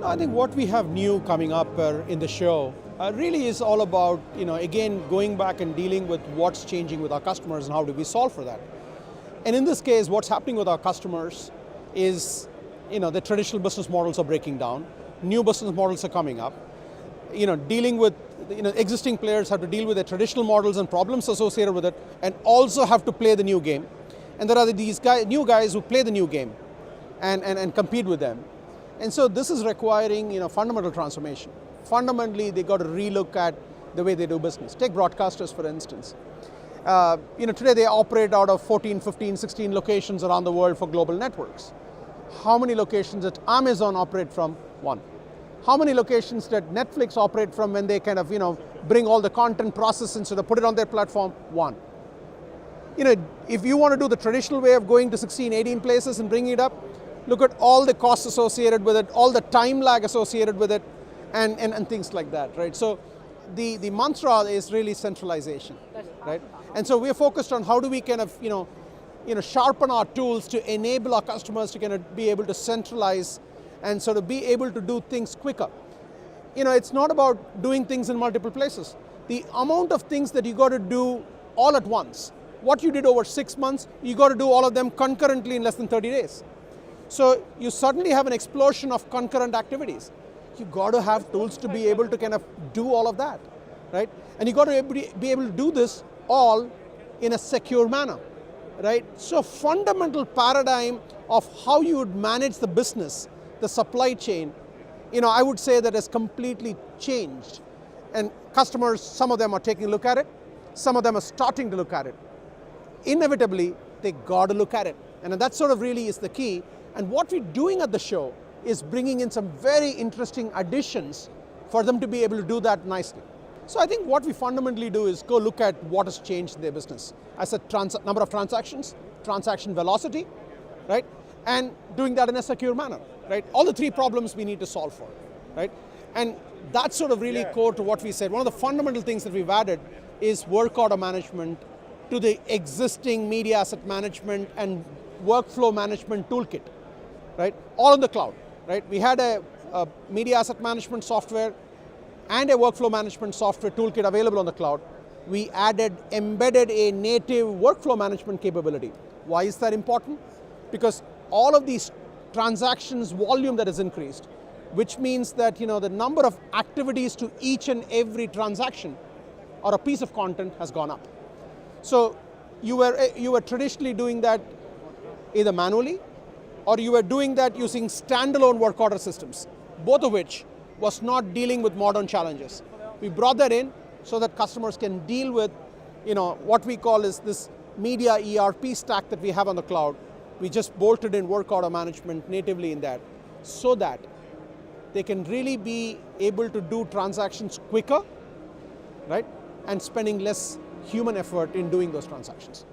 No, I think what we have new coming up in the show really is all about, again, going back and dealing with what's changing with our customers and how do we solve for that. And in this case, what's happening with our customers is, the traditional business models are breaking down, new business models are coming up, dealing with, existing players have to deal with the traditional models and problems associated with it, and also have to play the new game. And there are these new guys who play the new game and compete with them. And so this is requiring, fundamental transformation. Fundamentally, they got to relook at the way they do business. Take broadcasters, for instance. Today they operate out of 14, 15, 16 locations around the world for global networks. How many locations did Amazon operate from? One. How many locations did Netflix operate from when they kind of, bring all the content, process and sort of put it on their platform? One. If you want to do the traditional way of going to 16, 18 places and bringing it up, look at all the costs associated with it, all the time lag associated with it, and things like that, right? So the mantra is really centralization, right? And so we're focused on how do we kind of, sharpen our tools to enable our customers to kind of be able to centralize and sort of be able to do things quicker. It's not about doing things in multiple places. The amount of things that you got to do all at once, what you did over 6 months, you got to do all of them concurrently in less than 30 days. So you suddenly have an explosion of concurrent activities. You got to have tools to be able to kind of do all of that, right? And you got to be able to do this all in a secure manner, right? So fundamental paradigm of how you would manage the business, the supply chain, I would say that has completely changed. And customers, some of them are taking a look at it, some of them are starting to look at it. Inevitably, they got to look at it. And that sort of really is the key. And what we're doing at the show is bringing in some very interesting additions for them to be able to do that nicely. So I think what we fundamentally do is go look at what has changed in their business. I said number of transactions, transaction velocity, right? And doing that in a secure manner, right? All the three problems we need to solve for, right? And that's sort of really core to what we said. One of the fundamental things that we've added is work order management to the existing media asset management and workflow management toolkit, right? All in the cloud, right? We had a media asset management software and a workflow management software toolkit available on the cloud. We embedded a native workflow management capability. Why is that important? Because all of these transactions volume that has increased, which means that the number of activities to each and every transaction or a piece of content has gone up. So you were traditionally doing that either manually, or you were doing that using standalone work order systems, both of which was not dealing with modern challenges. We brought that in so that customers can deal with, what we call is this media ERP stack that we have on the cloud. We just bolted in work order management natively in that, so that they can really be able to do transactions quicker, right? And spending less human effort in doing those transactions.